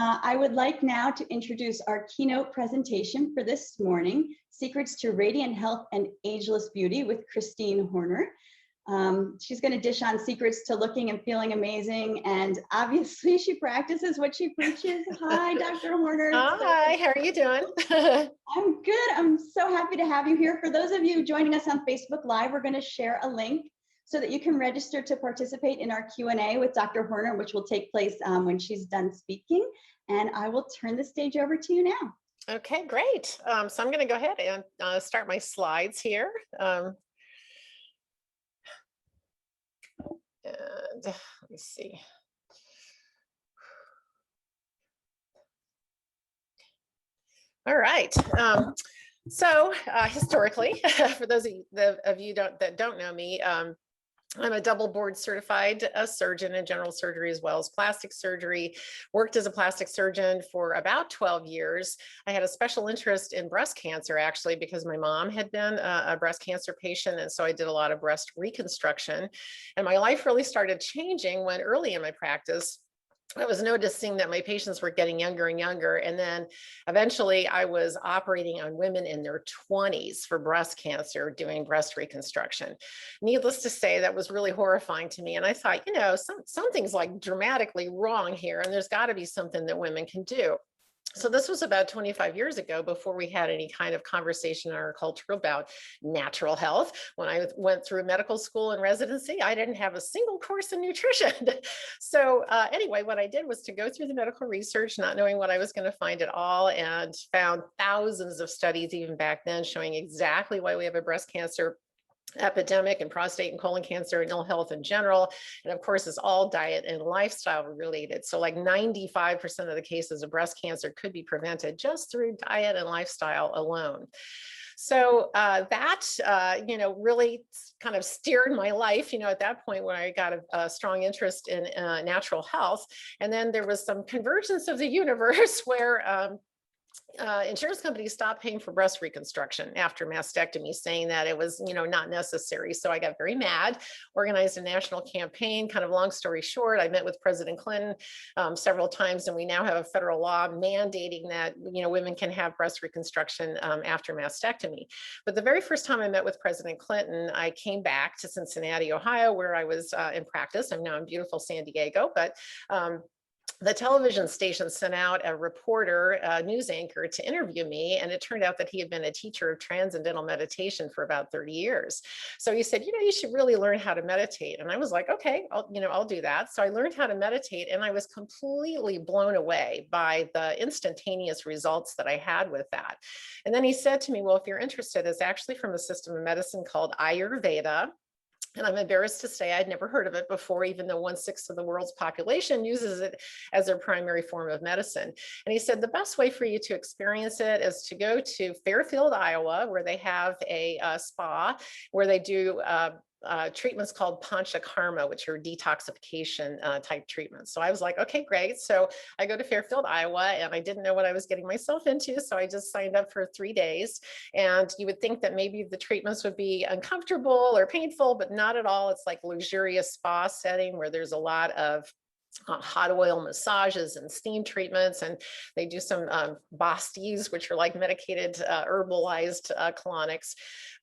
I would like now to introduce our keynote presentation for this morning, Secrets to Radiant Health and Ageless Beauty with Chrisine Horner. She's going to dish on secrets to looking and feeling amazing, and obviously she practices what she preaches. Hi, Dr. Horner. Hi, how are you doing? I'm good. I'm so happy to have you here. For those of you joining us on Facebook Live, we're going to share a link so that you can register to participate in our Q&A with Dr. Horner, which will take place when she's done speaking. And I will turn the stage over to you now. Okay, great. So I'm going to go ahead and start my slides here. And let me see. All right. So historically, for those of you that don't know me, I'm a double board certified surgeon in general surgery as well as plastic surgery. Worked as a plastic surgeon for about 12 years. I had a special interest in breast cancer, actually, because my mom had been a breast cancer patient. And so I did a lot of breast reconstruction. And my life really started changing when early in my practice, I was noticing that my patients were getting younger and younger. And then eventually I was operating on women in their 20s for breast cancer, doing breast reconstruction. Needless to say, that was really horrifying to me. And I thought, you know, something's like dramatically wrong here, and there's got to be something that women can do. So this was about 25 years ago, before we had any kind of conversation in our culture about natural health. When I went through medical school and residency, I didn't have a single course in nutrition. So anyway, what I did was to go through the medical research, not knowing what I was going to find at all, and found thousands of studies even back then showing exactly why we have a breast cancer epidemic and prostate and colon cancer and ill health in general. And of course, it's all diet and lifestyle related. So like 95% of the cases of breast cancer could be prevented just through diet and lifestyle alone. So you know, really kind of steered my life, you know, at that point when I got a strong interest in natural health. And then there was some convergence of the universe where insurance companies stopped paying for breast reconstruction after mastectomy, saying that it was, you know, not necessary. So I got very mad, organized a national campaign. Kind of long story short, I met with President Clinton several times, and we now have a federal law mandating that, you know, women can have breast reconstruction after mastectomy. But the very first time I met with President Clinton, I came back to Cincinnati, Ohio, where I was in practice. I'm now in beautiful San Diego, but the television station sent out a reporter, a news anchor, to interview me. And it turned out that he had been a teacher of transcendental meditation for about 30 years. So he said, you know, you should really learn how to meditate. And I was like, okay, I'll do that. So I learned how to meditate, and I was completely blown away by the instantaneous results that I had with that. And then he said to me, well, if you're interested, it's actually from a system of medicine called Ayurveda. And I'm embarrassed to say I'd never heard of it before, even though 1/6 of the world's population uses it as their primary form of medicine. And he said, the best way for you to experience it is to go to Fairfield, Iowa, where they have a spa where they do treatments called panchakarma, which are detoxification type treatments. So I was like, okay, great. So I go to Fairfield, Iowa, and I didn't know what I was getting myself into. So I just signed up for 3 days. And you would think that maybe the treatments would be uncomfortable or painful, but not at all. It's like luxurious spa setting where there's a lot of hot oil massages and steam treatments, and they do some bastis, which are like medicated herbalized colonics.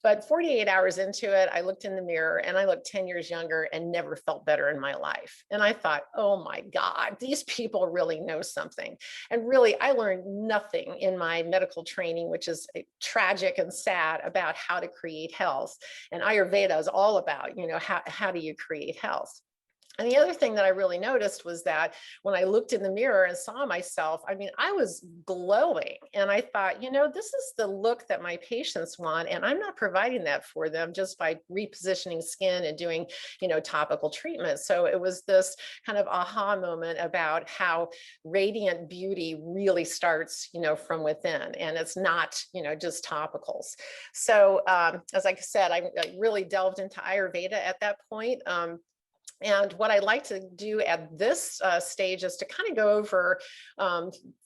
But 48 hours into it, I looked in the mirror and I looked 10 years younger and never felt better in my life. And I thought, oh my God, these people really know something. And really, I learned nothing in my medical training, which is tragic and sad, about how to create health. And Ayurveda is all about, you know, how do you create health? And the other thing that I really noticed was that when I looked in the mirror and saw myself, I mean, I was glowing. And I thought, you know, this is the look that my patients want. And I'm not providing that for them just by repositioning skin and doing, you know, topical treatments. So it was this kind of aha moment about how radiant beauty really starts, you know, from within. And it's not, you know, just topicals. So as I said, I really delved into Ayurveda at that point. And what I like to do at this stage is to kind of go over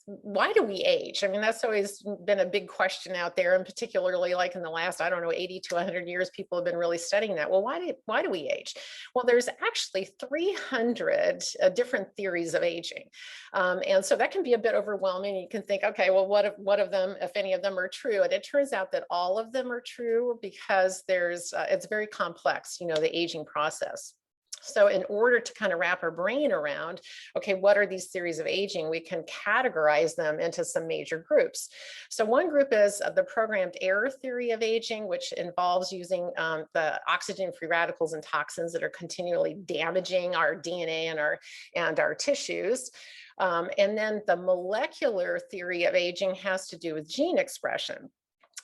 why do we age? I mean, that's always been a big question out there, and particularly like in the last, I don't know, 80 to 100 years, people have been really studying that. Well, why do we age? Well, there's actually 300 different theories of aging. And so that can be a bit overwhelming. You can think, okay, well, what of them, if any of them are true? And it turns out that all of them are true because it's very complex, the aging process. So in order to kind of wrap our brain around, okay, what are these theories of aging? We can categorize them into some major groups. So one group is the programmed error theory of aging, which involves using the oxygen-free radicals and toxins that are continually damaging our DNA and our tissues. And then the molecular theory of aging has to do with gene expression.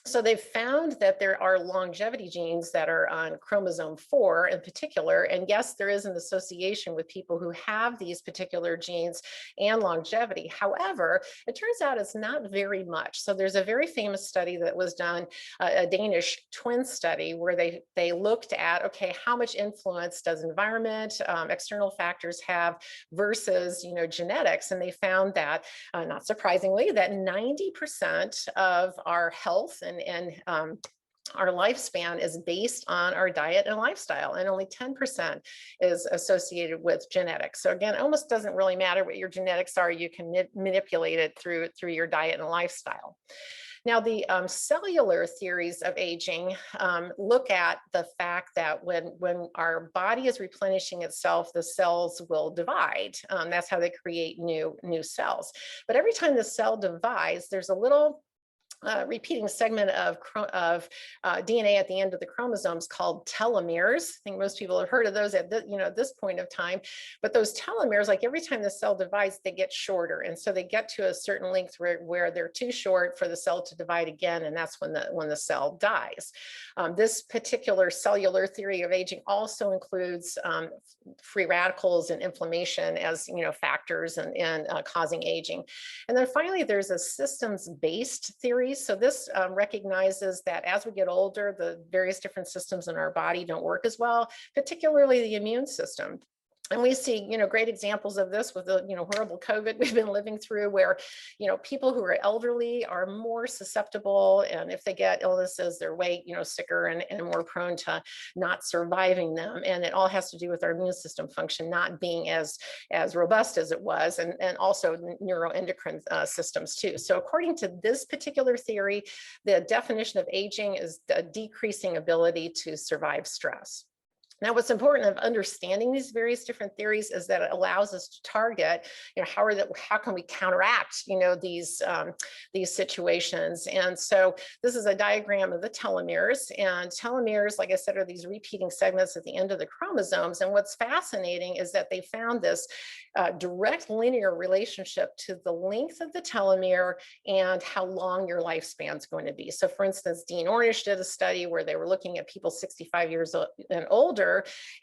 So they've found that there are longevity genes that are on chromosome 4 in particular. And yes, there is an association with people who have these particular genes and longevity. However, it turns out it's not very much. So there's a very famous study that was done, a Danish twin study, where they looked at, okay, how much influence does environment, external factors have versus, genetics. And they found that, not surprisingly, that 90% of our health and our lifespan is based on our diet and lifestyle, and only 10% is associated with genetics. So again, it almost doesn't really matter what your genetics are. You can manipulate it through your diet and lifestyle. Now, the cellular theories of aging look at the fact that when our body is replenishing itself, the cells will divide. That's how they create new cells. But every time the cell divides, there's a little repeating segment of DNA at the end of the chromosomes called telomeres. I think most people have heard of those at this point of time. But those telomeres, like every time the cell divides, they get shorter, and so they get to a certain length where they're too short for the cell to divide again, and that's when the cell dies. This particular cellular theory of aging also includes free radicals and inflammation as factors in causing aging. And then finally, there's a systems-based theory. So this recognizes that as we get older, the various different systems in our body don't work as well, particularly the immune system. And we see, great examples of this with the, horrible COVID we've been living through, where, people who are elderly are more susceptible. And if they get illnesses, they're way, sicker and more prone to not surviving them. And it all has to do with our immune system function not being as robust as it was, and also neuroendocrine systems too. So according to this particular theory, the definition of aging is the decreasing ability to survive stress. Now, what's important of understanding these various different theories is that it allows us to target, how can we counteract, these situations. And so this is a diagram of the telomeres, and telomeres, like I said, are these repeating segments at the end of the chromosomes. And what's fascinating is that they found this direct linear relationship to the length of the telomere and how long your lifespan is going to be. So for instance, Dean Ornish did a study where they were looking at people 65 years and older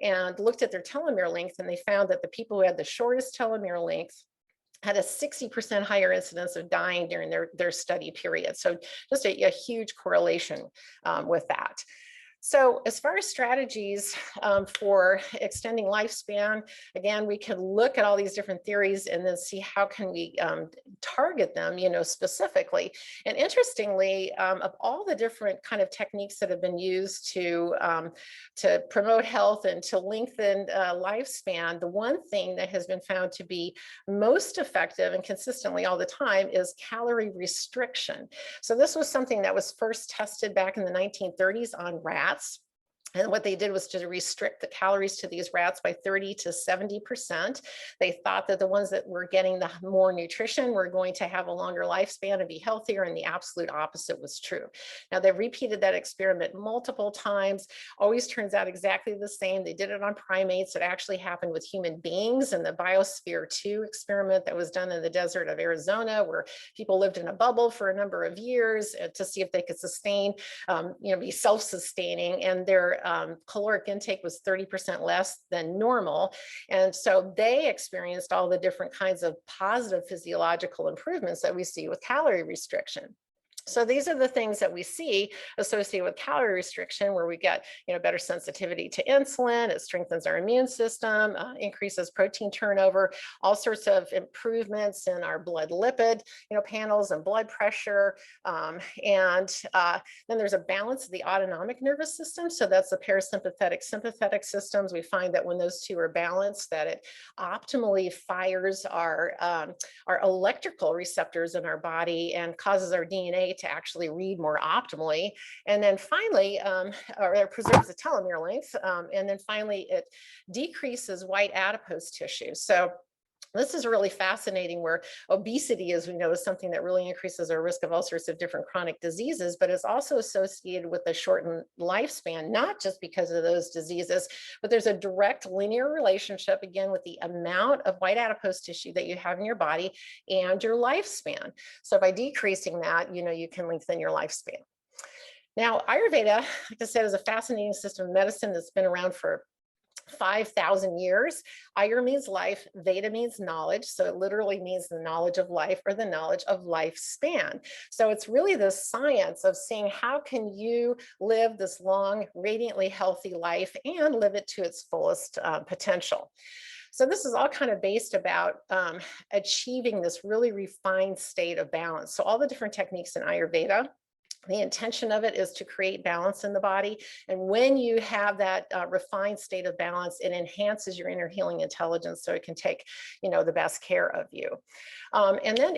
and looked at their telomere length, and they found that the people who had the shortest telomere length had a 60% higher incidence of dying during their study period. So just a huge correlation with that. So as far as strategies for extending lifespan, again, we can look at all these different theories and then see how can we target them, specifically. And interestingly, of all the different kind of techniques that have been used to promote health and to lengthen lifespan, the one thing that has been found to be most effective and consistently all the time is calorie restriction. So this was something that was first tested back in the 1930s on rats. And what they did was to restrict the calories to these rats by 30 to 70%. They thought that the ones that were getting the more nutrition were going to have a longer lifespan and be healthier, and the absolute opposite was true. Now, they repeated that experiment multiple times, always turns out exactly the same. They did it on primates. It actually happened with human beings in the Biosphere 2 experiment that was done in the desert of Arizona, where people lived in a bubble for a number of years to see if they could sustain, be self-sustaining, and their caloric intake was 30% less than normal. And so they experienced all the different kinds of positive physiological improvements that we see with calorie restriction. So these are the things that we see associated with calorie restriction, where we get, better sensitivity to insulin. It strengthens our immune system, increases protein turnover, all sorts of improvements in our blood lipid, panels and blood pressure. And then there's a balance of the autonomic nervous system. So that's the parasympathetic, sympathetic systems. We find that when those two are balanced, that it optimally fires our electrical receptors in our body and causes our DNA to actually read more optimally. And then finally, or it preserves the telomere length. And then finally, it decreases white adipose tissue. So this is really fascinating, where obesity, as we know, is something that really increases our risk of all sorts of different chronic diseases, but it's also associated with a shortened lifespan, not just because of those diseases, but there's a direct linear relationship, again, with the amount of white adipose tissue that you have in your body and your lifespan. So by decreasing that, you can lengthen your lifespan. Now, Ayurveda, like I said, is a fascinating system of medicine that's been around for 5,000 years. Ayur means life, Veda means knowledge. So it literally means the knowledge of life, or the knowledge of lifespan. So it's really the science of seeing how can you live this long, radiantly healthy life and live it to its fullest potential. So this is all kind of based about achieving this really refined state of balance. So all the different techniques in Ayurveda, the intention of it is to create balance in the body. And when you have that refined state of balance, it enhances your inner healing intelligence, so it can take, the best care of you. And then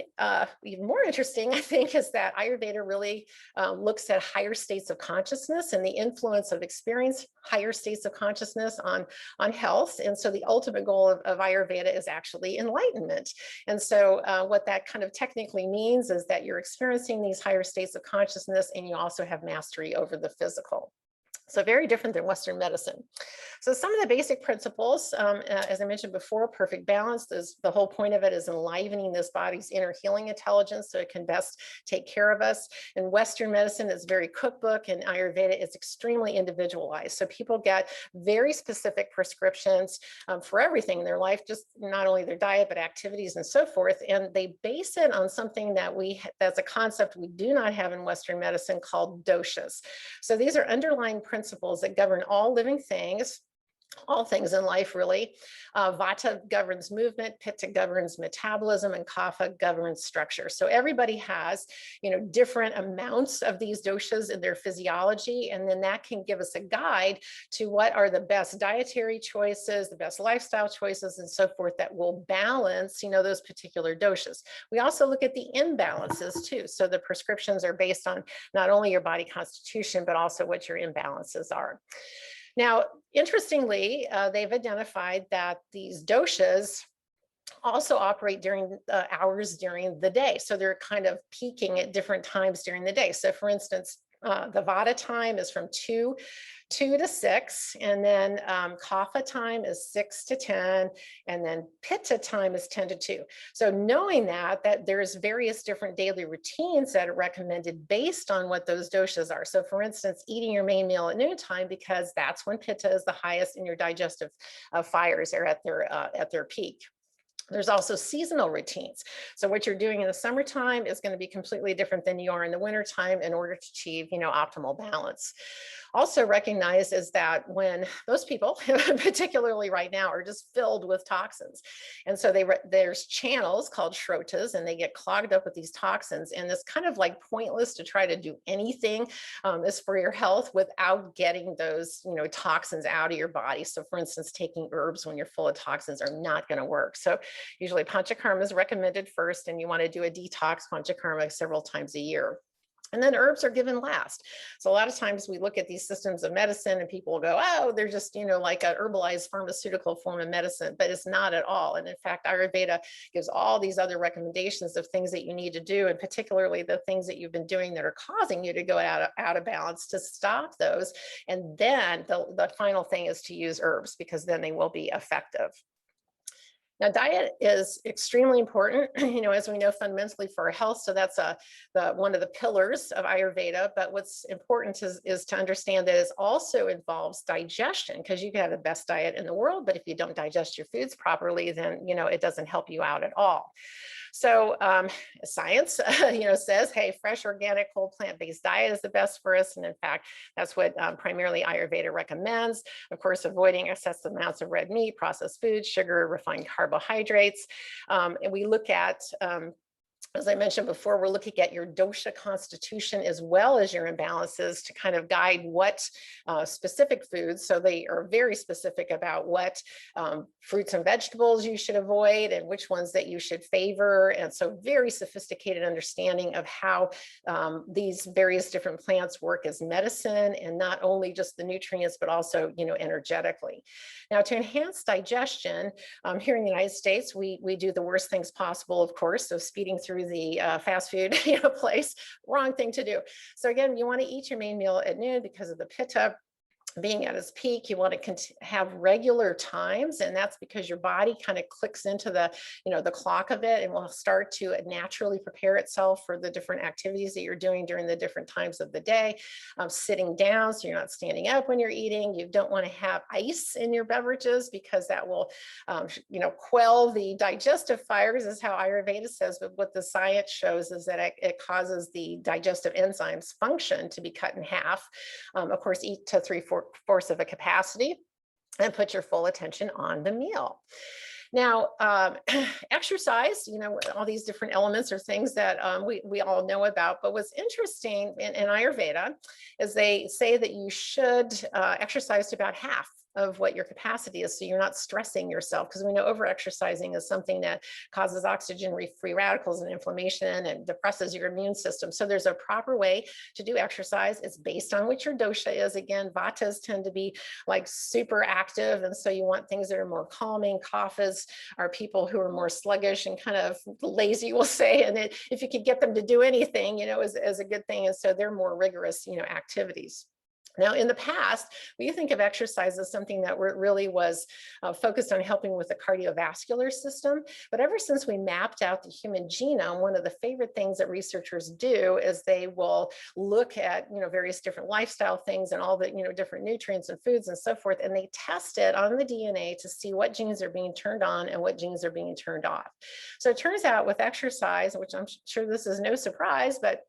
even more interesting, I think, is that Ayurveda really looks at higher states of consciousness and the influence of experience higher states of consciousness on health. And so the ultimate goal of Ayurveda is actually enlightenment. And so what that kind of technically means is that you're experiencing these higher states of consciousness, and you also have mastery over the physical. So very different than Western medicine. So some of the basic principles, as I mentioned before, perfect balance, the whole point of it is enlivening this body's inner healing intelligence so it can best take care of us. In Western medicine, it's very cookbook, and Ayurveda is extremely individualized. So people get very specific prescriptions for everything in their life, just not only their diet, but activities and so forth. And they base it on something that's a concept we do not have in Western medicine, called doshas. So these are underlying principles that govern all living things, all things in life, really. Vata governs movement, Pitta governs metabolism, and Kapha governs structure. So everybody has, different amounts of these doshas in their physiology, and then that can give us a guide to what are the best dietary choices, the best lifestyle choices, and so forth, that will balance, those particular doshas. We also look at the imbalances too. So the prescriptions are based on not only your body constitution, but also what your imbalances are. Now, interestingly, they've identified that these doshas also operate during hours during the day. So they're kind of peaking at different times during the day. So for instance, the Vata time is from 2 to 6, and then Kapha time is 6 to 10, and then Pitta time is 10 to 2. So knowing that there's various different daily routines that are recommended based on what those doshas are. So for instance, eating your main meal at noontime, because that's when Pitta is the highest and your digestive fires are at their peak. There's also seasonal routines. So what you're doing in the summertime is going to be completely different than you are in the wintertime in order to achieve, optimal balance. Also recognized is that when those people, particularly right now, are just filled with toxins. And so there's channels called shrotas, and they get clogged up with these toxins. And it's kind of like pointless to try to do anything is for your health without getting those, toxins out of your body. So for instance, taking herbs when you're full of toxins are not going to work. So usually panchakarma is recommended first, and you want to do a detox panchakarma several times a year. And then herbs are given last. So a lot of times we look at these systems of medicine and people will go, oh, they're just, like a herbalized pharmaceutical form of medicine, but it's not at all. And in fact, Ayurveda gives all these other recommendations of things that you need to do, and particularly the things that you've been doing that are causing you to go out of balance, to stop those. And then the final thing is to use herbs, because then they will be effective. Now, diet is extremely important, as we know, fundamentally for our health. So that's one of the pillars of Ayurveda. But what's important is to understand that it also involves digestion, because you can have the best diet in the world, but if you don't digest your foods properly, then, it doesn't help you out at all. So science, says, hey, fresh, organic, whole plant-based diet is the best for us. And in fact, that's what primarily Ayurveda recommends. Of course, avoiding excessive amounts of red meat, processed foods, sugar, refined carbohydrates. And we look at as I mentioned before, we're looking at your dosha constitution as well as your imbalances to kind of guide what specific foods. So they are very specific about what fruits and vegetables you should avoid and which ones that you should favor. And so very sophisticated understanding of how these various different plants work as medicine, and not only just the nutrients, but also, energetically. Now, to enhance digestion, here in the United States, we do the worst things possible, of course. So speeding through the fast food place, wrong thing to do. So again, you want to eat your main meal at noon because of the pitta being at its peak. You want to have regular times, and that's because your body kind of clicks into the clock of it and will start to naturally prepare itself for the different activities that you're doing during the different times of the day. Sitting down, so you're not standing up when you're eating. You don't want to have ice in your beverages because that will quell the digestive fires, is how Ayurveda says. But what the science shows is that it causes the digestive enzymes function to be cut in half. Of course, eat to 3/4 of a capacity and put your full attention on the meal. Now, exercise, all these different elements are things that we all know about. But what's interesting in Ayurveda is they say that you should exercise to about half of what your capacity is, so you're not stressing yourself, because we know over-exercising is something that causes oxygen-free radicals and inflammation and depresses your immune system. So there's a proper way to do exercise. It's based on what your dosha is. Again, vatas tend to be like super active, and so you want things that are more calming. Kaphas are people who are more sluggish and kind of lazy, we'll say, and if you could get them to do anything, is a good thing. And so they're more rigorous, activities. Now, in the past, we think of exercise as something that really was focused on helping with the cardiovascular system. But ever since we mapped out the human genome, one of the favorite things that researchers do is they will look at, various different lifestyle things and all the, different nutrients and foods and so forth. And they test it on the DNA to see what genes are being turned on and what genes are being turned off. So it turns out with exercise, which I'm sure this is no surprise, but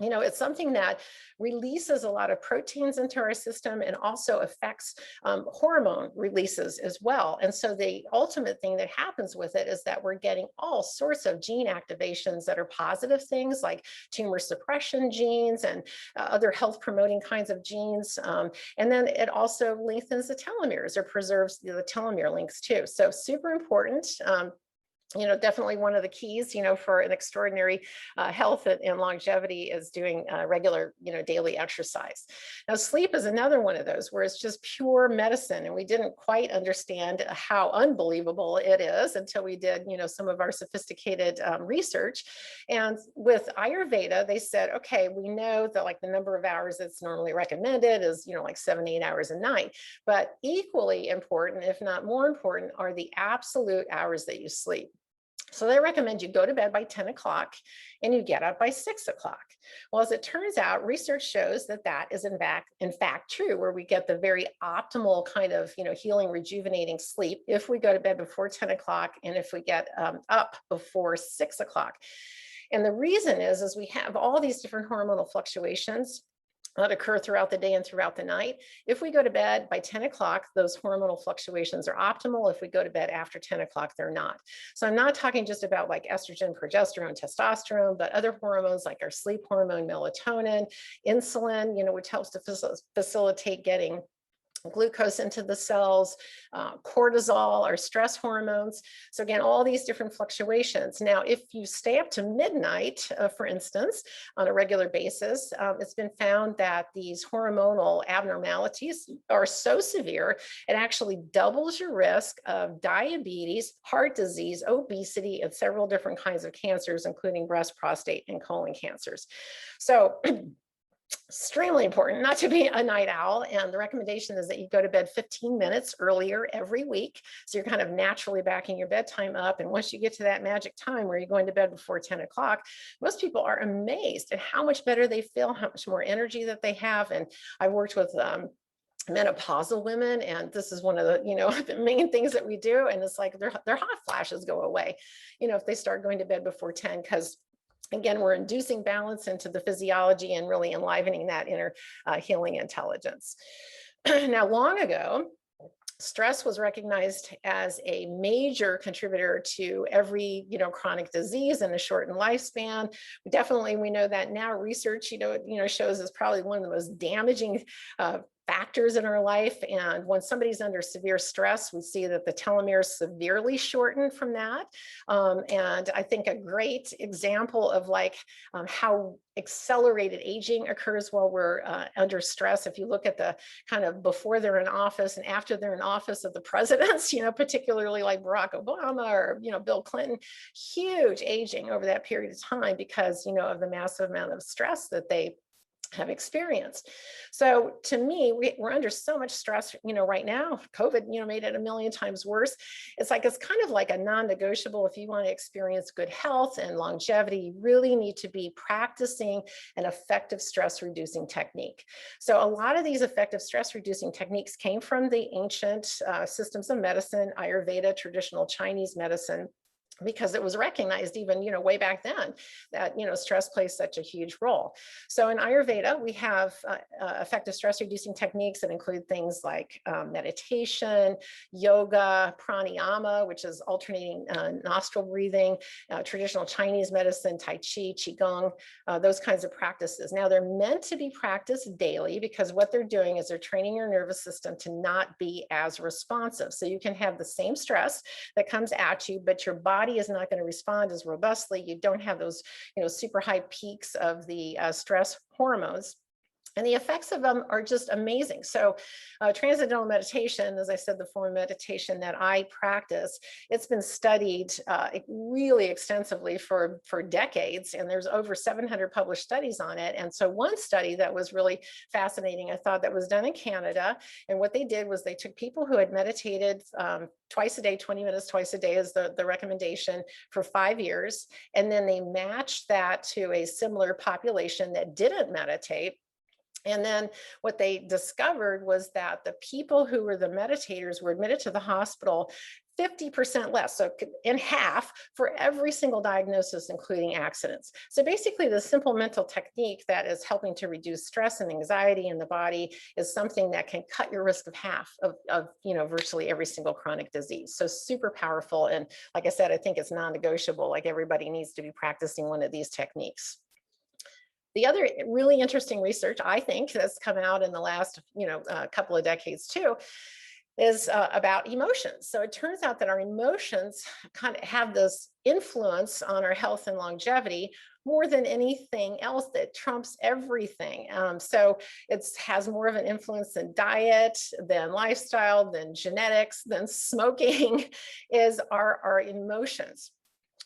it's something that releases a lot of proteins into our system and also affects hormone releases as well. And so the ultimate thing that happens with it is that we're getting all sorts of gene activations that are positive things, like tumor suppression genes and other health promoting kinds of genes. And then it also lengthens the telomeres or preserves the telomere lengths too. So super important. Definitely one of the keys, for an extraordinary health and longevity is doing regular, daily exercise. Now, sleep is another one of those where it's just pure medicine. And we didn't quite understand how unbelievable it is until we did, some of our sophisticated research. And with Ayurveda, they said, okay, we know that like the number of hours that's normally recommended is, like 7 to 8 hours a night. But equally important, if not more important, are the absolute hours that you sleep. So they recommend you go to bed by 10 o'clock and you get up by 6 o'clock. Well, as it turns out, research shows that that is in fact true, where we get the very optimal kind of, healing, rejuvenating sleep if we go to bed before 10 o'clock and if we get up before 6 o'clock. And the reason is we have all these different hormonal fluctuations that occur throughout the day and throughout the night. If we go to bed by 10 o'clock, those hormonal fluctuations are optimal. If we go to bed after 10 o'clock, they're not. So I'm not talking just about like estrogen, progesterone, testosterone, but other hormones like our sleep hormone, melatonin, insulin, which helps to facilitate getting glucose into the cells, cortisol, our stress hormones. So again, all these different fluctuations. Now, if you stay up to midnight, for instance, on a regular basis, it's been found that these hormonal abnormalities are so severe, it actually doubles your risk of diabetes, heart disease, obesity, and several different kinds of cancers, including breast, prostate, and colon cancers. So extremely important not to be a night owl. And the recommendation is that you go to bed 15 minutes earlier every week. So you're kind of naturally backing your bedtime up. And once you get to that magic time where you're going to bed before 10 o'clock, most people are amazed at how much better they feel, how much more energy that they have. And I've worked with menopausal women, and this is one of the, the main things that we do, and it's like their hot flashes go away, if they start going to bed before 10, because again, we're inducing balance into the physiology and really enlivening that inner healing intelligence. Now, long ago, stress was recognized as a major contributor to every, chronic disease and a shortened lifespan. We know that now. Research, shows is probably one of the most damaging factors in our life. And when somebody's under severe stress, we see that the telomeres severely shorten from that. And I think a great example of how accelerated aging occurs while we're under stress. If you look at the kind of before they're in office and after they're in office of the presidents, particularly like Barack Obama or, Bill Clinton, huge aging over that period of time because, of the massive amount of stress that they have experienced. So to me, we're under so much stress, right now. COVID, made it a million times worse. It's kind of like a non-negotiable. If you want to experience good health and longevity, you really need to be practicing an effective stress reducing technique. So a lot of these effective stress reducing techniques came from the ancient systems of medicine, Ayurveda, traditional Chinese medicine, because it was recognized even, way back then that, stress plays such a huge role. So in Ayurveda, we have effective stress reducing techniques that include things like meditation, yoga, pranayama, which is alternating nostril breathing, traditional Chinese medicine, Tai Chi, Qigong, those kinds of practices. Now they're meant to be practiced daily because what they're doing is they're training your nervous system to not be as responsive. So you can have the same stress that comes at you, but your body is not going to respond as robustly. You don't have those, super high peaks of the stress hormones. And the effects of them are just amazing. So transcendental meditation, as I said, the form of meditation that I practice, it's been studied really extensively for decades. And there's over 700 published studies on it. And so one study that was really fascinating, I thought, that was done in Canada. And what they did was they took people who had meditated twice a day, 20 minutes twice a day is the recommendation, for 5 years. And then they matched that to a similar population that didn't meditate. And then what they discovered was that the people who were the meditators were admitted to the hospital 50% less, so in half, for every single diagnosis, including accidents. So basically, the simple mental technique that is helping to reduce stress and anxiety in the body is something that can cut your risk of half of virtually every single chronic disease. So super powerful. And like I said, I think it's non-negotiable. Like everybody needs to be practicing one of these techniques. The other really interesting research, I think, that's come out in the last, couple of decades too, is about emotions. So it turns out that our emotions kind of have this influence on our health and longevity more than anything else, that trumps everything. So it has more of an influence than diet, than lifestyle, than genetics, than smoking, is our emotions.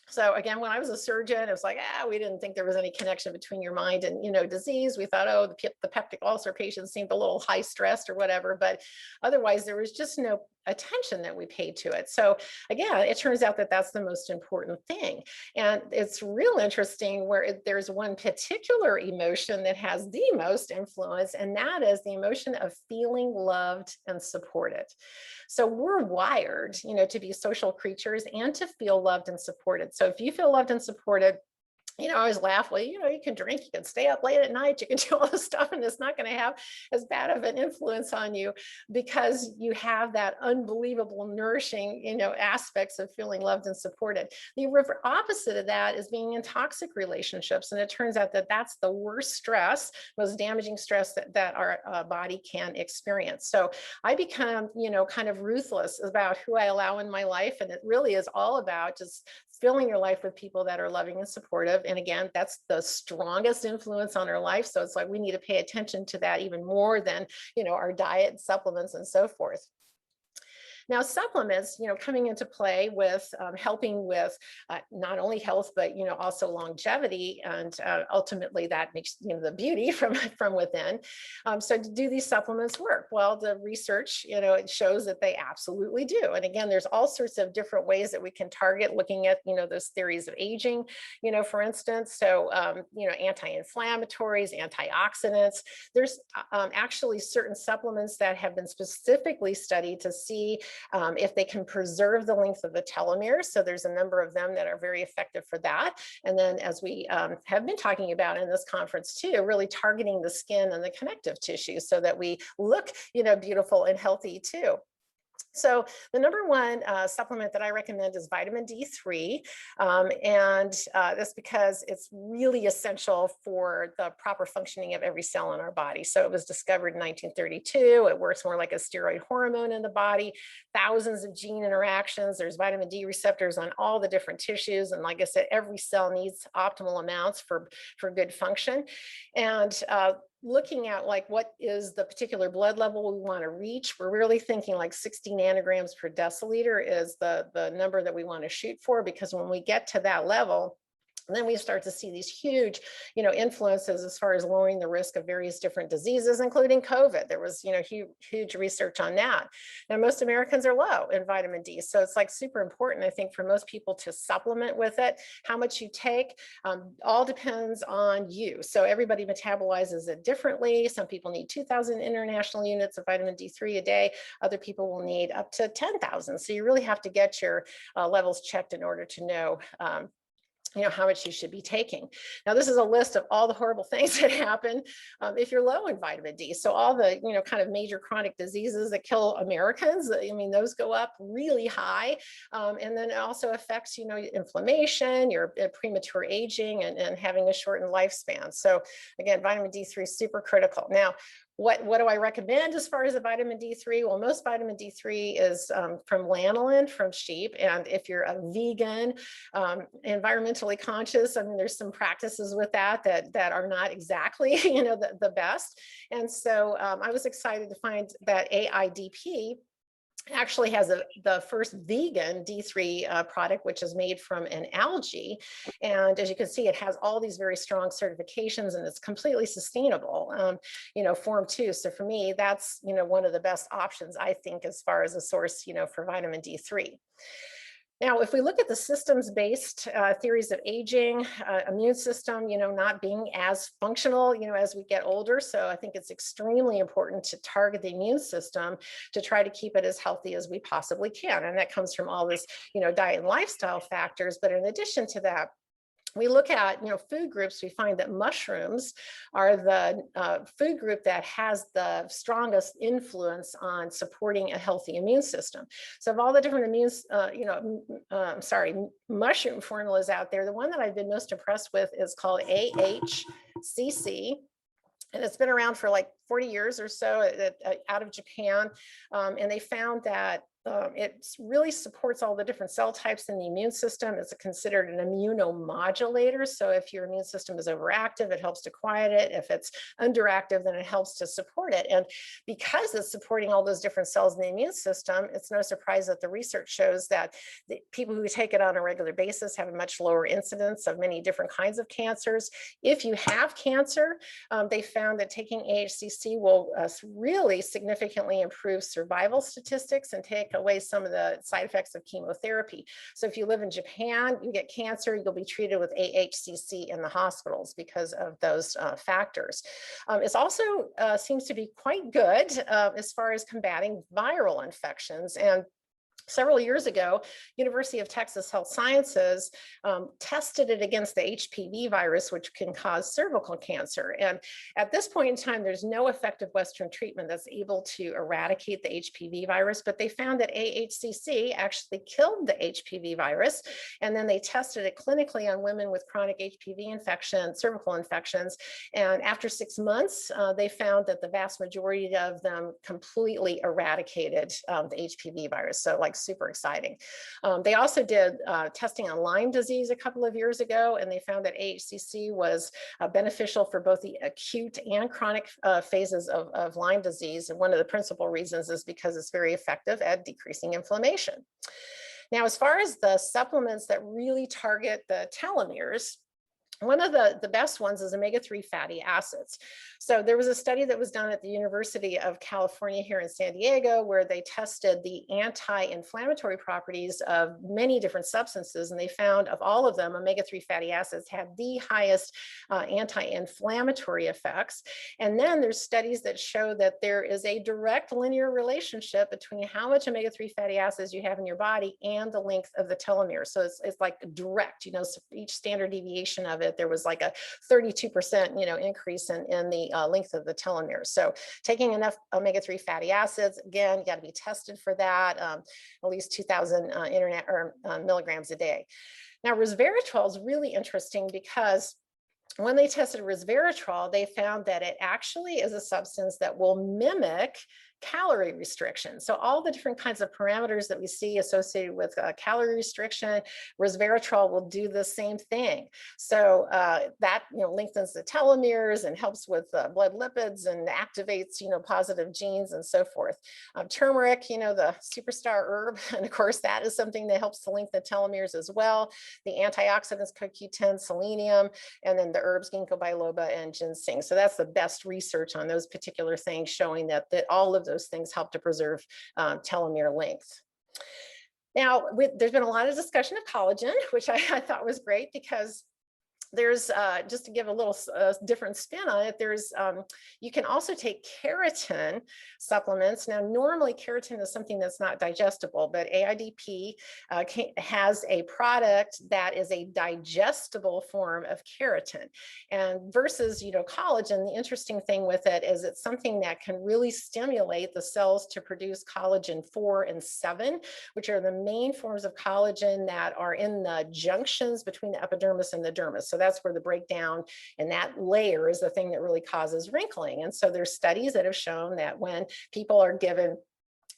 So again, when I was a surgeon, it was like, we didn't think there was any connection between your mind and, disease. We thought, the peptic ulcer patient seemed a little high stressed or whatever, but otherwise there was just no attention that we paid to it. So again, it turns out that that's the most important thing. And it's real interesting where there's one particular emotion that has the most influence, and that is the emotion of feeling loved and supported. So we're wired, to be social creatures and to feel loved and supported. So if you feel loved and supported, I always laugh, well, you can drink, you can stay up late at night, you can do all this stuff, and it's not going to have as bad of an influence on you because you have that unbelievable nourishing, aspects of feeling loved and supported. The opposite of that is being in toxic relationships. And it turns out that that's the worst stress, most damaging stress that our body can experience. So I become, kind of ruthless about who I allow in my life. And it really is all about just filling your life with people that are loving and supportive. And again, that's the strongest influence on our life. So it's like we need to pay attention to that even more than, our diet, supplements, and so forth. Now, supplements, coming into play with helping with not only health, but, also longevity. And ultimately that makes, the beauty from within. So do these supplements work? Well, the research, it shows that they absolutely do. And again, there's all sorts of different ways that we can target looking at, those theories of aging, for instance. So, anti-inflammatories, antioxidants. There's actually certain supplements that have been specifically studied to see if they can preserve the length of the telomere. So there's a number of them that are very effective for that. And then as we have been talking about in this conference too, really targeting the skin and the connective tissue so that we look, beautiful and healthy too. So the number one supplement that I recommend is vitamin D3. And that's because it's really essential for the proper functioning of every cell in our body. So it was discovered in 1932. It works more like a steroid hormone in the body, thousands of gene interactions. There's vitamin D receptors on all the different tissues. And like I said, every cell needs optimal amounts for good function. And looking at like what is the particular blood level we want to reach, we're really thinking like 60 nanograms per deciliter is the number that we want to shoot for, because when we get to that level, and then we start to see these huge, influences as far as lowering the risk of various different diseases, including COVID. There was, huge research on that. Now, most Americans are low in vitamin D. So it's like super important, I think, for most people to supplement with it. How much you take all depends on you. So everybody metabolizes it differently. Some people need 2,000 international units of vitamin D3 a day. Other people will need up to 10,000. So you really have to get your levels checked in order to know how much you should be taking. Now, this is a list of all the horrible things that happen if you're low in vitamin D. So all the, kind of major chronic diseases that kill Americans, those go up really high. And then it also affects, inflammation, your premature aging, and having a shortened lifespan. So again, vitamin D3 is super critical. Now, what do I recommend as far as the vitamin D3? Well, most vitamin D3 is from lanolin from sheep. And if you're a vegan, environmentally conscious, there's some practices with that are not exactly, the best. And so I was excited to find that AIDP actually has the first vegan D3 product, which is made from an algae. And as you can see, it has all these very strong certifications, and it's completely sustainable, form too. So for me, that's, one of the best options, I think, as far as a source, for vitamin D3. Now, if we look at the systems-based theories of aging, immune system, not being as functional, as we get older. So I think it's extremely important to target the immune system to try to keep it as healthy as we possibly can. And that comes from all this, diet and lifestyle factors. But in addition to that, we look at, food groups, we find that mushrooms are the food group that has the strongest influence on supporting a healthy immune system. So of all the different mushroom formulas out there, the one that I've been most impressed with is called AHCC. And it's been around for like 40 years or so out of Japan. And they found that it really supports all the different cell types in the immune system. It's considered an immunomodulator. So if your immune system is overactive, it helps to quiet it. If it's underactive, then it helps to support it. And because it's supporting all those different cells in the immune system, it's no surprise that the research shows that the people who take it on a regular basis have a much lower incidence of many different kinds of cancers. If you have cancer, they found that taking AHCC will really significantly improve survival statistics and take away some of the side effects of chemotherapy. So if you live in Japan, you get cancer, you'll be treated with AHCC in the hospitals because of those factors. It also seems to be quite good as far as combating viral infections. And several years ago, University of Texas Health Sciences tested it against the HPV virus, which can cause cervical cancer. And at this point in time, there's no effective Western treatment that's able to eradicate the HPV virus, but they found that AHCC actually killed the HPV virus. And then they tested it clinically on women with chronic HPV infection, cervical infections. And after 6 months, they found that the vast majority of them completely eradicated the HPV virus. So like like super exciting. They also did testing on Lyme disease a couple of years ago, and they found that AHCC was beneficial for both the acute and chronic phases of Lyme disease. And one of the principal reasons is because it's very effective at decreasing inflammation. Now, as far as the supplements that really target the telomeres, one of the best ones is omega-3 fatty acids. So there was a study that was done at the University of California here in San Diego, where they tested the anti-inflammatory properties of many different substances. And they found of all of them, omega-3 fatty acids had the highest anti-inflammatory effects. And then there's studies that show that there is a direct linear relationship between how much omega-3 fatty acids you have in your body and the length of the telomere. So it's like direct, so each standard deviation of it, there was like a 32%, increase in the length of the telomere. So taking enough omega-3 fatty acids, again, you got to be tested for that, at least 2,000 milligrams a day. Now, resveratrol is really interesting because when they tested resveratrol, they found that it actually is a substance that will mimic calorie restriction. So all the different kinds of parameters that we see associated with calorie restriction, resveratrol will do the same thing. So that lengthens the telomeres and helps with blood lipids and activates positive genes and so forth. Turmeric, the superstar herb, and of course that is something that helps to lengthen the telomeres as well. The antioxidants, CoQ10, selenium, and then the herbs ginkgo biloba and ginseng. So that's the best research on those particular things, showing that all of those things help to preserve telomere length. Now, there's been a lot of discussion of collagen, which I thought was great because there's just to give a little different spin on it, there's you can also take keratin supplements. Now, normally keratin is something that's not digestible, but AIDP has a product that is a digestible form of keratin. And versus collagen, the interesting thing with it is it's something that can really stimulate the cells to produce collagen 4 and 7, which are the main forms of collagen that are in the junctions between the epidermis and the dermis. So that's where the breakdown in that layer is the thing that really causes wrinkling. And so there's studies that have shown that when people are given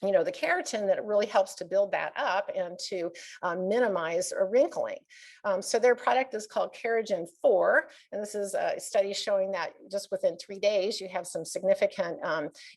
the keratin, that it really helps to build that up and to minimize wrinkling. So their product is called Keratin 4, and this is a study showing that just within 3 days, you have some significant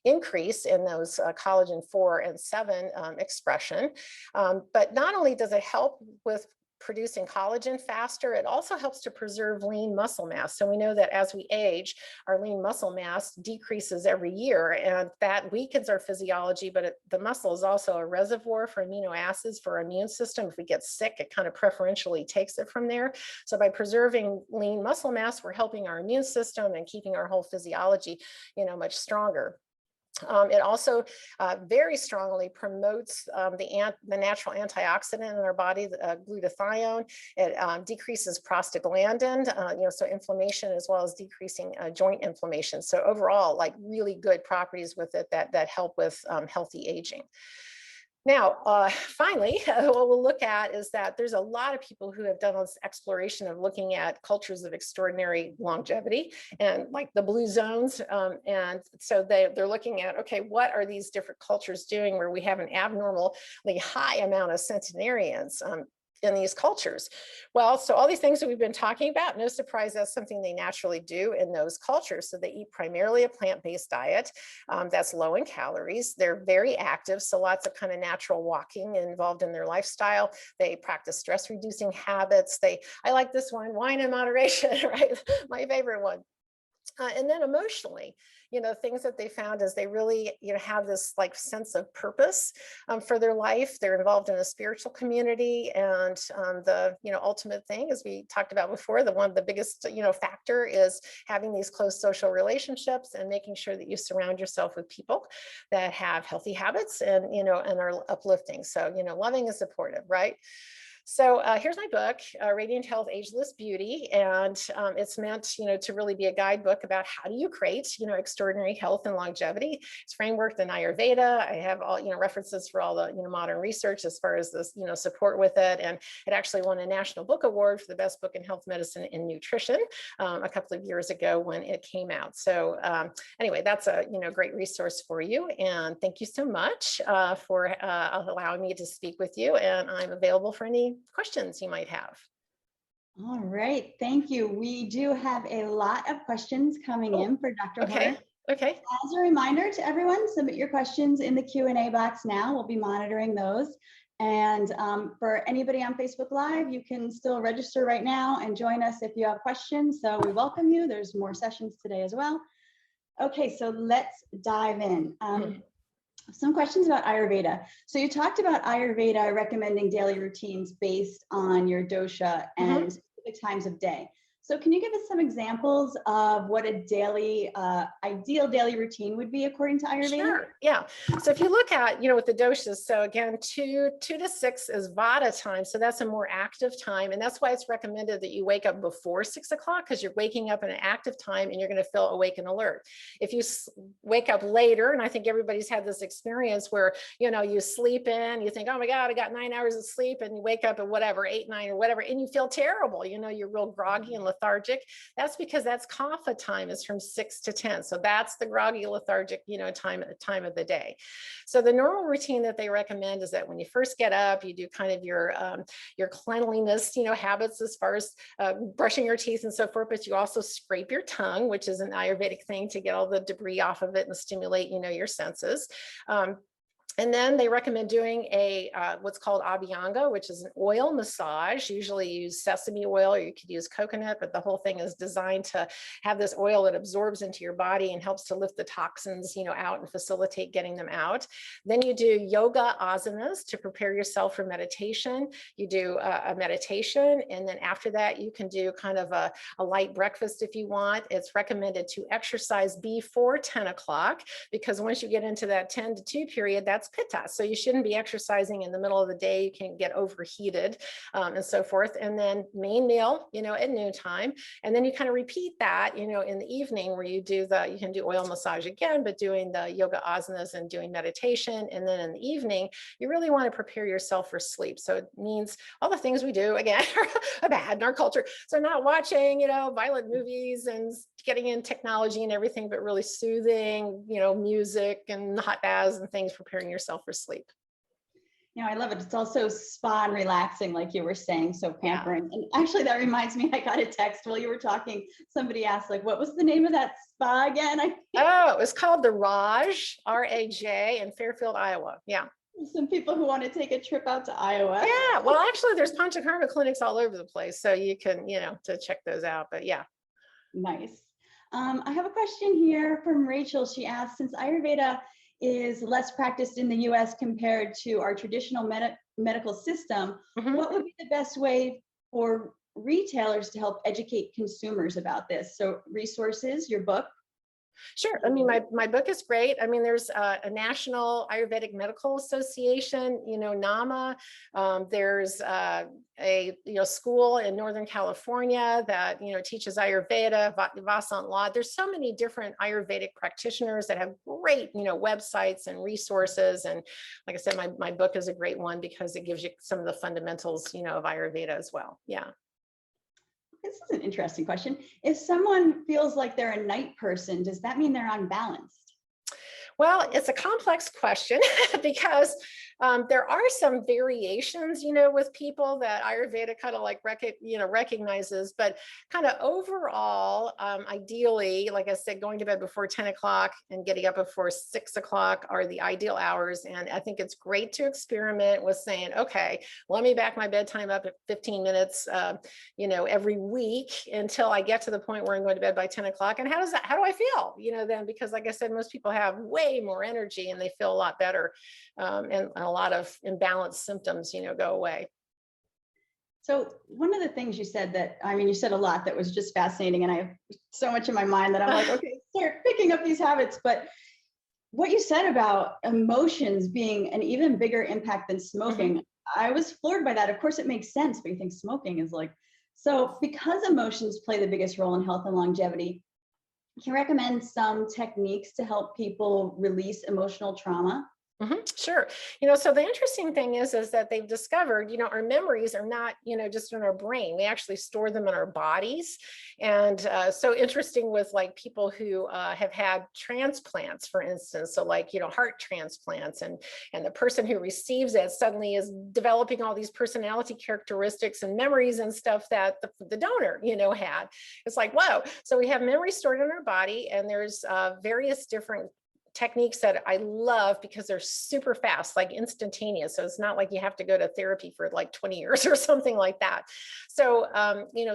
increase in those collagen 4 and 7 expression. But not only does it help with producing collagen faster, it also helps to preserve lean muscle mass. So we know that as we age, our lean muscle mass decreases every year, and that weakens our physiology, but the muscle is also a reservoir for amino acids for our immune system. If we get sick, it kind of preferentially takes it from there. So by preserving lean muscle mass, we're helping our immune system and keeping our whole physiology, much stronger. It also very strongly promotes the natural antioxidant in our body, glutathione. It decreases prostaglandin, so inflammation, as well as decreasing joint inflammation. So overall, like really good properties with it that help with healthy aging. Now, finally, what we'll look at is that there's a lot of people who have done this exploration of looking at cultures of extraordinary longevity and like the blue zones. And so they're looking at, okay, what are these different cultures doing where we have an abnormally high amount of centenarians in these cultures? Well, so all these things that we've been talking about, no surprise, that's something they naturally do in those cultures. So they eat primarily a plant-based diet that's low in calories. They're very active, so lots of kind of natural walking involved in their lifestyle. They practice stress-reducing habits. I like this one, wine in moderation, right? My favorite one. And then emotionally, things that they found is they really, have this like sense of purpose for their life. They're involved in a spiritual community, and the, ultimate thing, as we talked about before, the biggest, factor is having these close social relationships and making sure that you surround yourself with people that have healthy habits and, and are uplifting. So, loving and supportive, right? So here's my book, Radiant Health, Ageless Beauty, and it's meant, to really be a guidebook about how do you create, extraordinary health and longevity. It's frameworked in Ayurveda. I have all, references for all the, modern research as far as this, support with it, and it actually won a National Book Award for the best book in health, medicine, and nutrition a couple of years ago when it came out. So anyway, that's a great resource for you, and thank you so much for allowing me to speak with you, and I'm available for any questions you might have. All right, thank you. We do have a lot of questions coming in for Dr. Horner. Okay. As a reminder to everyone, submit your questions in the Q&A box now. We'll be monitoring those. And for anybody on Facebook Live, you can still register right now and join us if you have questions. So we welcome you. There's more sessions today as well. Okay, so let's dive in. Some questions about Ayurveda. So you talked about Ayurveda recommending daily routines based on your dosha and specific times of day. So can you give us some examples of what a daily, ideal daily routine would be according to Ayurveda? Sure. Yeah. So if you look at, with the doshas, so again, 2 to 6 is Vata time. So that's a more active time. And that's why it's recommended that you wake up before 6 o'clock, because you're waking up in an active time and you're going to feel awake and alert. If you wake up later, and I think everybody's had this experience where, you sleep in, you think, oh my God, I got 9 hours of sleep, and you wake up at whatever, 8, 9 or whatever, and you feel terrible. You're real groggy and lethargic. That's because that's kapha time is from 6 to 10. So that's the groggy, lethargic, time of the day. So the normal routine that they recommend is that when you first get up, you do kind of your cleanliness, habits as far as brushing your teeth and so forth, but you also scrape your tongue, which is an Ayurvedic thing to get all the debris off of it and stimulate, your senses. And then they recommend doing a what's called abhyanga, which is an oil massage. Usually you use sesame oil, or you could use coconut, but the whole thing is designed to have this oil that absorbs into your body and helps to lift the toxins, out and facilitate getting them out. Then you do yoga asanas to prepare yourself for meditation. You do a meditation, and then after that, you can do kind of a light breakfast if you want. It's recommended to exercise before 10 o'clock, because once you get into that 10 to 2 period, that's pitta. So you shouldn't be exercising in the middle of the day. You can get overheated and so forth. And then main meal, at noontime. And then you kind of repeat that, in the evening, where you can do oil massage again, but doing the yoga asanas and doing meditation. And then in the evening, you really want to prepare yourself for sleep. So it means all the things we do, again, are bad in our culture. So not watching, violent movies and getting in technology and everything, but really soothing, music and hot baths and things, preparing yourself for sleep. I love it. It's also spa and relaxing, like you were saying, so pampering. Yeah. And actually, that reminds me, I got a text while you were talking. Somebody asked, what was the name of that spa again? Oh, it was called the Raj, R-A-J, in Fairfield, Iowa. Yeah. Some people who want to take a trip out to Iowa. Yeah. Well, actually, there's Panchakarma clinics all over the place, so you can, to check those out. But yeah. Nice. I have a question here from Rachel. She asked, since Ayurveda is less practiced in the US compared to our traditional medical system, what would be the best way for retailers to help educate consumers about this? So resources, your book. Sure. I mean, my book is great. I mean, there's a National Ayurvedic Medical Association, NAMA. There's a school in Northern California that, teaches Ayurveda, Vasant Law. There's so many different Ayurvedic practitioners that have great, websites and resources. And like I said, my book is a great one because it gives you some of the fundamentals, of Ayurveda as well. Yeah. This is an interesting question. If someone feels like they're a night person, does that mean they're unbalanced? Well, it's a complex question because there are some variations, with people that Ayurveda kind of recognizes, but kind of overall, ideally, like I said, going to bed before 10 o'clock and getting up before 6 o'clock are the ideal hours. And I think it's great to experiment with saying, okay, let me back my bedtime up at 15 minutes, every week until I get to the point where I'm going to bed by 10 o'clock. And how do I feel, then? Because like I said, most people have way more energy and they feel a lot better. And a lot of imbalanced symptoms, go away. So one of the things you said you said a lot that was just fascinating, and I have so much in my mind that I'm like, okay, start picking up these habits. But what you said about emotions being an even bigger impact than smoking, I was floored by that. Of course, it makes sense, but you think smoking is like, so because emotions play the biggest role in health and longevity, can you recommend some techniques to help people release emotional trauma? Sure. So the interesting thing is that they've discovered, our memories are not, just in our brain. We actually store them in our bodies. And so interesting with like people who have had transplants, for instance. So like, heart transplants, and the person who receives it suddenly is developing all these personality characteristics and memories and stuff that the donor, had. It's like, whoa. So we have memories stored in our body, and there's various different techniques that I love because they're super fast, like instantaneous. So it's not like you have to go to therapy for like 20 years or something like that. So,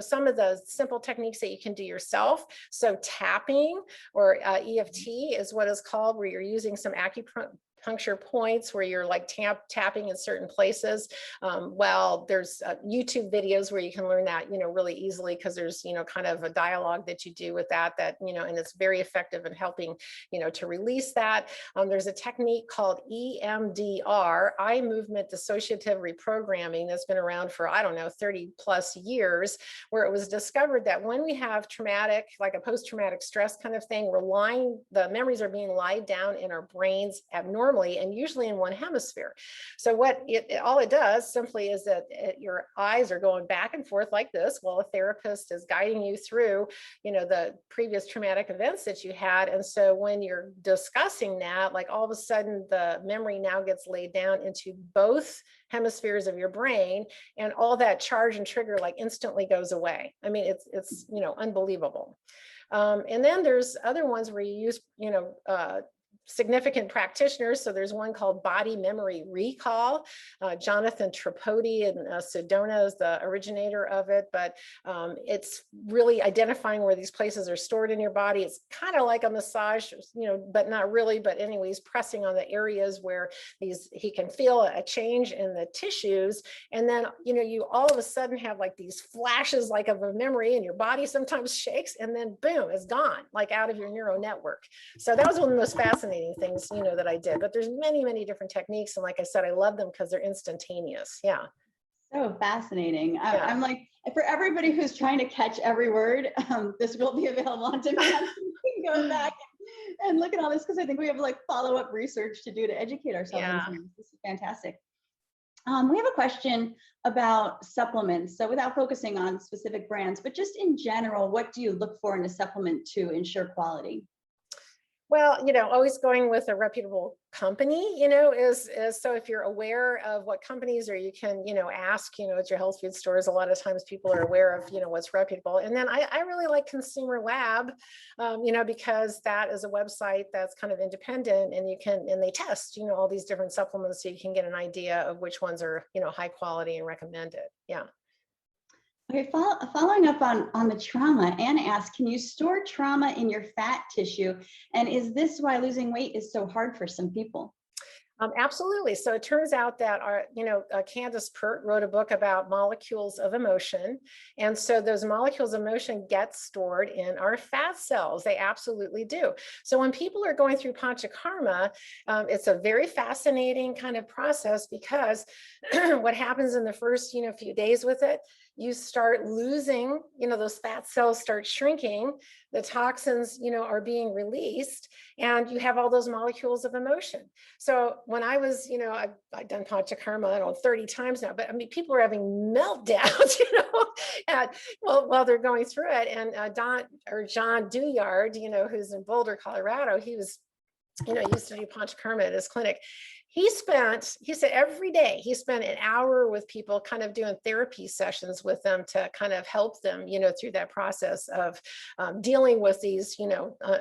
some of the simple techniques that you can do yourself. So tapping, or EFT is what is called, where you're using some acupuncture points where you're like tapping in certain places. Well, there's YouTube videos where you can learn that, really easily, because there's, kind of a dialogue that you do with that, and it's very effective in helping, to release that. There's a technique called EMDR, eye movement dissociative reprogramming, that's been around for, 30 plus years, where it was discovered that when we have traumatic, like a post-traumatic stress kind of thing, the memories are being lied down in our brains abnormally, and usually in one hemisphere. So all it does simply is that your eyes are going back and forth like this, while a therapist is guiding you through, the previous traumatic events that you had. And so when you're discussing that, like all of a sudden the memory now gets laid down into both hemispheres of your brain, and all that charge and trigger like instantly goes away. I mean, it's unbelievable. And then there's other ones where you use, significant practitioners. So there's one called Body Memory Recall. Jonathan Tripodi and Sedona is the originator of it, but it's really identifying where these places are stored in your body. It's kind of like a massage, but not really, but anyways, pressing on the areas where he can feel a change in the tissues. And then, you all of a sudden have like these flashes like of a memory, and your body sometimes shakes, and then boom, it's gone, like out of your neural network. So that was one of the most fascinating things, that I did. But there's many, many different techniques. And like I said, I love them because they're instantaneous. Yeah. So fascinating. Yeah. I'm like, for everybody who's trying to catch every word, this will be available on demand. You can go back and look at all this, because I think we have like follow-up research to do to educate ourselves. Yeah. This is fantastic. We have a question about supplements. So without focusing on specific brands, but just in general, what do you look for in a supplement to ensure quality? Well, always going with a reputable company, is so if you're aware of what companies, or you can, ask, at your health food stores, a lot of times people are aware of, what's reputable. And then I really like Consumer Lab, because that is a website that's kind of independent, and they test, all these different supplements, so you can get an idea of which ones are, high quality and recommended. Yeah. Okay, following up on the trauma, Anna asked, can you store trauma in your fat tissue? And is this why losing weight is so hard for some people? Absolutely. So it turns out that Candace Pert wrote a book about molecules of emotion. And so those molecules of emotion get stored in our fat cells. They absolutely do. So when people are going through panchakarma, it's a very fascinating kind of process, because what happens in the first, few days with it, you start losing, those fat cells start shrinking, the toxins, are being released, and you have all those molecules of emotion. So when I was, I've done panchakarma, 30 times now, but I mean, people are having meltdowns, while they're going through it. And John Douillard, who's in Boulder, Colorado, he was, used to do panchakarma at his clinic. He said every day he spent an hour with people, kind of doing therapy sessions with them to kind of help them, through that process of dealing with these,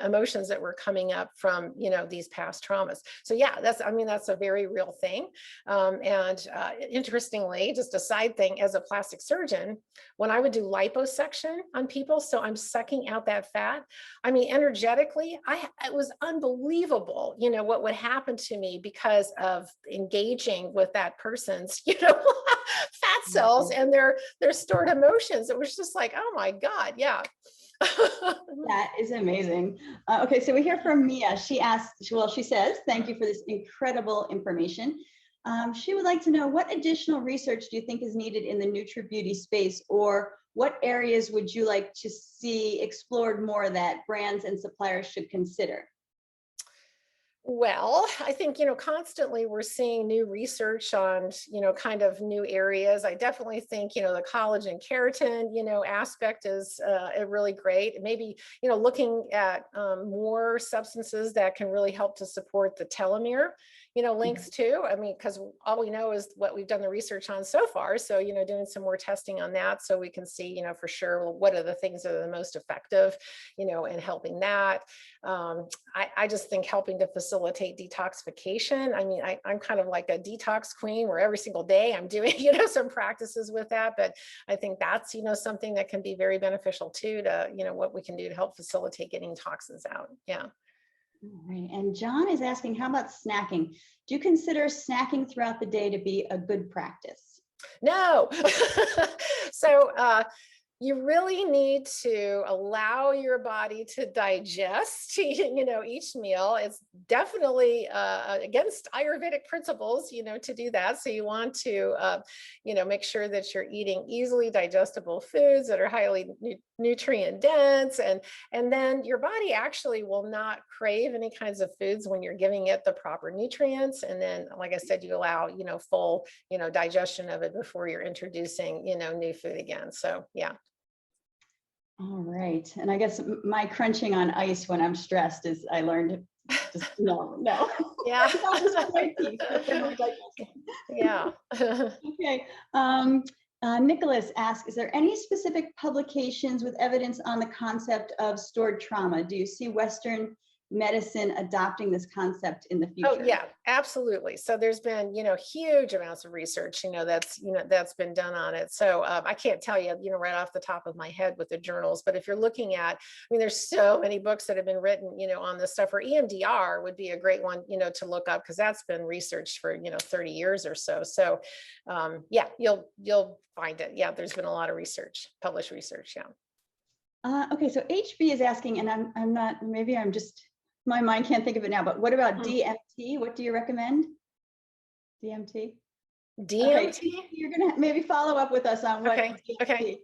emotions that were coming up from, these past traumas. So yeah, that's a very real thing. And interestingly, just a side thing, as a plastic surgeon, when I would do liposuction on people, so I'm sucking out that fat, energetically, it was unbelievable, what would happen to me because of engaging with that person's, fat cells and their stored emotions. It was just like, oh my God. Yeah. That is amazing. Okay, so we hear from Mia. She says, thank you for this incredible information. She would like to know, what additional research do you think is needed in the Nutri-Beauty space, or what areas would you like to see explored more that brands and suppliers should consider? Well, I think, constantly we're seeing new research on, kind of new areas. I definitely think, the collagen keratin, aspect is really great. Maybe, looking at more substances that can really help to support the telomere, lengths too. I mean, because all we know is what we've done the research on so far. So, doing some more testing on that so we can see, for sure, what are the things that are the most effective, in helping that. I just think helping to facilitate detoxification. I mean, I'm kind of like a detox queen where every single day I'm doing, some practices with that. But I think that's, something that can be very beneficial too, to, what we can do to help facilitate getting toxins out. Yeah. All right. And John is asking, how about snacking? Do you consider snacking throughout the day to be a good practice? No. So, you really need to allow your body to digest, each meal. It's definitely against Ayurvedic principles, to do that. So you want to, make sure that you're eating easily digestible foods that are highly nutrient dense, and then your body actually will not crave any kinds of foods when you're giving it the proper nutrients. And then, like I said, you allow, full, digestion of it before you're introducing, new food again. So yeah. All right. And I guess my crunching on ice when I'm stressed is, I learned just no. Yeah. Yeah. Okay. Nicholas asks, is there any specific publications with evidence on the concept of stored trauma? Do you see Western medicine adopting this concept in the future? Oh yeah, absolutely. So there's been, huge amounts of research, that's been done on it. So I can't tell you, right off the top of my head with the journals, but if you're looking at, there's so many books that have been written, on this stuff. Or EMDR would be a great one, to look up, because that's been researched for, 30 years or so. So yeah, you'll find it. Yeah, there's been a lot of research, published research. Yeah. Okay, so HB is asking, and I'm not, maybe I'm just, my mind can't think of it now, but what about DMT? What do you recommend? DMT? DMT? Okay. You're gonna maybe follow up with us on what Okay. DMT. Okay.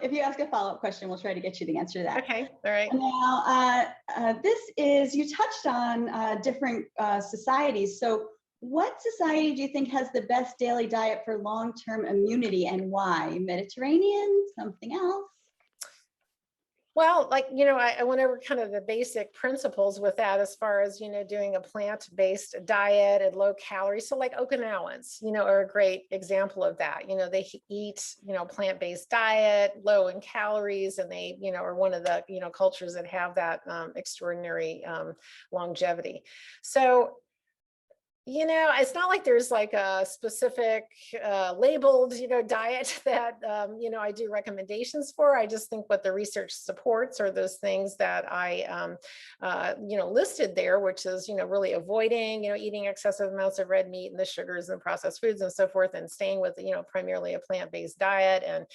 If you ask a follow-up question, we'll try to get you the answer to that. Okay. All right. Now, this is, you touched on different societies. So what society do you think has the best daily diet for long-term immunity, and why? Mediterranean, something else? Well, I went over kind of the basic principles with that, as far as, doing a plant-based diet and low calories. So like Okinawans, are a great example of that. They eat, plant-based diet, low in calories, and they, are one of the, cultures that have that extraordinary longevity. So, it's not like there's like a specific labeled, diet that, I do recommendations for. I just think what the research supports are those things that I, listed there, which is, really avoiding, eating excessive amounts of red meat and the sugars and processed foods and so forth, and staying with, primarily a plant-based diet, and,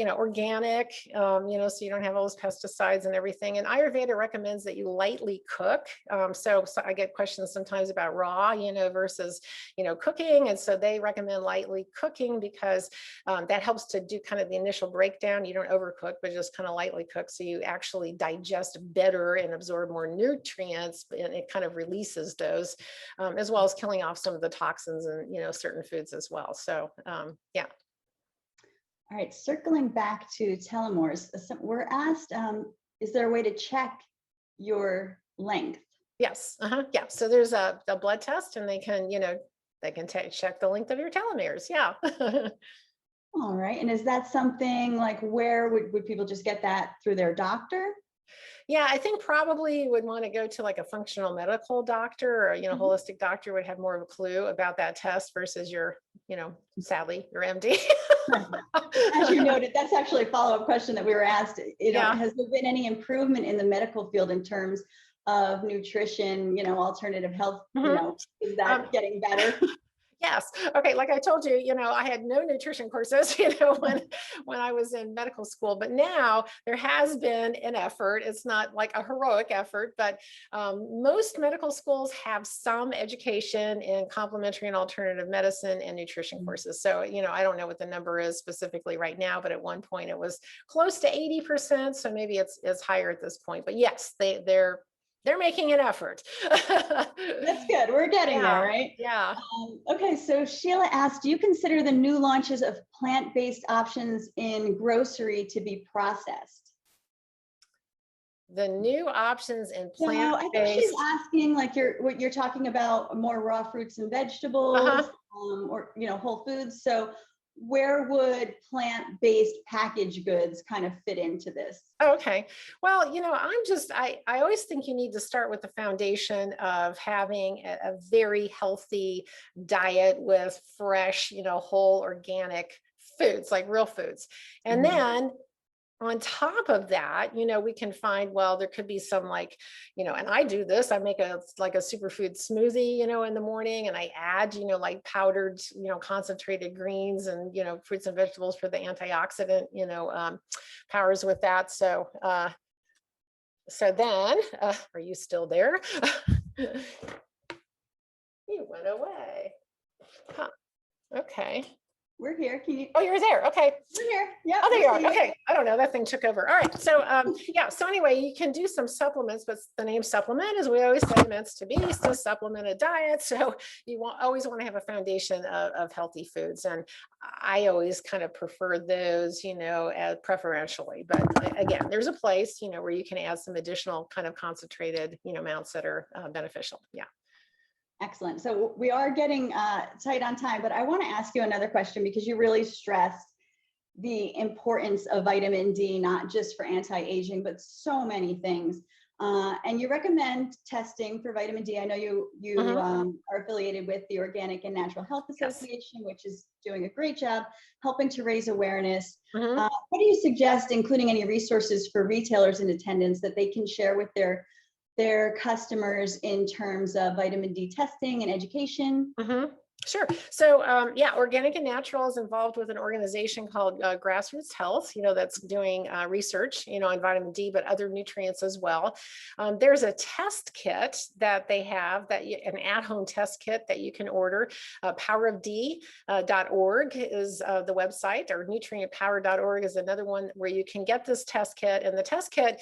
organic, so you don't have all those pesticides and everything. And Ayurveda recommends that you lightly cook. So I get questions sometimes about raw, versus, cooking. And so they recommend lightly cooking, because that helps to do kind of the initial breakdown. You don't overcook, but just kind of lightly cook, so you actually digest better and absorb more nutrients, and it kind of releases those, as well as killing off some of the toxins and, certain foods as well. So yeah. All right, circling back to telomeres, we're asked, is there a way to check your length? Yes. Yeah. So there's a blood test, and they can, check the length of your telomeres. Yeah. All right. And is that something like, where would people just get that through their doctor? Yeah, I think probably you would want to go to like a functional medical doctor, or, holistic doctor would have more of a clue about that test versus your, sadly, your MD. As you noted, that's actually a follow-up question that we were asked. Yeah. Has there been any improvement in the medical field in terms of nutrition, alternative health, is that getting better? Yes. Okay. Like I told you, I had no nutrition courses, when I was in medical school, but now there has been an effort. It's not like a heroic effort, but most medical schools have some education in complementary and alternative medicine and nutrition courses. So, I don't know what the number is specifically right now, but at one point it was close to 80%. So maybe it's higher at this point, but yes, they're making an effort. That's good. We're getting there, right? Yeah. Okay, so Sheila asked, do you consider the new launches of plant-based options in grocery to be processed? The new options in So I think plant-based. she's asking, like, what you're talking about, more raw fruits and vegetables, or whole foods. So where would plant-based packaged goods kind of fit into this? Okay. Well, I always think you need to start with the foundation of having a very healthy diet with fresh, whole organic foods, like real foods. And then on top of that, we can find, well, there could be some and I do this, I make a superfood smoothie, in the morning, and I add, like powdered, concentrated greens and, fruits and vegetables for the antioxidant, powers with that. So then, are you still there? You went away. Huh. Okay. We're here. Can you? Oh, you're there. Okay. We're here. Yeah. Oh, there you are. Okay. I don't know. That thing took over. All right. So, yeah. So anyway, you can do some supplements, but the name supplement, as we always say, meant to be to supplement a diet. So you always want to have a foundation of healthy foods. And I always kind of prefer those, preferentially. But again, there's a place, where you can add some additional kind of concentrated, amounts that are beneficial. Yeah. Excellent. So we are getting tight on time, but I want to ask you another question, because you really stressed the importance of vitamin D, not just for anti-aging, but so many things. And you recommend testing for vitamin D. I know you are affiliated with the Organic and Natural Health Association, which is doing a great job helping to raise awareness. What do you suggest, including any resources for retailers in attendance, that they can share with their customers in terms of vitamin D testing and education? Sure. So, Organic and Natural is involved with an organization called Grassroots Health, that's doing research, on vitamin D, but other nutrients as well. There's a test kit that they have, an at-home test kit that you can order. powerofd.org is the website, or nutrientpower.org is another one where you can get this test kit. And the test kit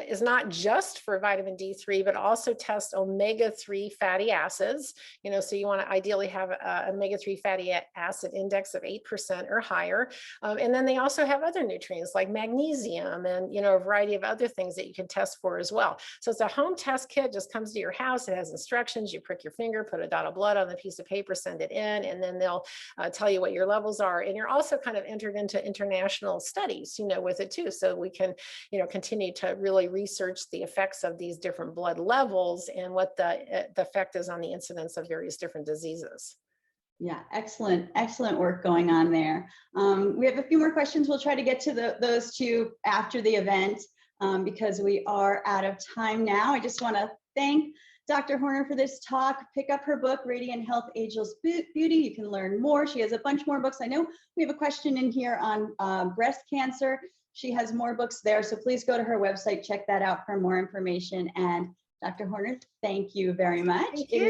is not just for vitamin D3, but also tests omega-3 fatty acids. So you want to ideally have a omega-3 fatty acid index of 8% or higher. And then they also have other nutrients like magnesium and, a variety of other things that you can test for as well. So it's a home test kit, just comes to your house. It has instructions. You prick your finger, put a dot of blood on the piece of paper, send it in, and then they'll tell you what your levels are. And you're also kind of entered into international studies, with it too. So we can, continue to really research the effects of these different blood levels and what the effect is on the incidence of various different diseases. Yeah, excellent work going on there. We have a few more questions. We'll try to get to those two after the event, because we are out of time now. I just want to thank Dr. Horner for this talk. Pick up her book, Radiant Health, Ageless Beauty. You can learn more. She has a bunch more books. I know we have a question in here on breast cancer. She has more books there, so please go to her website, check that out for more information. And Dr. Horner, thank you very much. Thank you.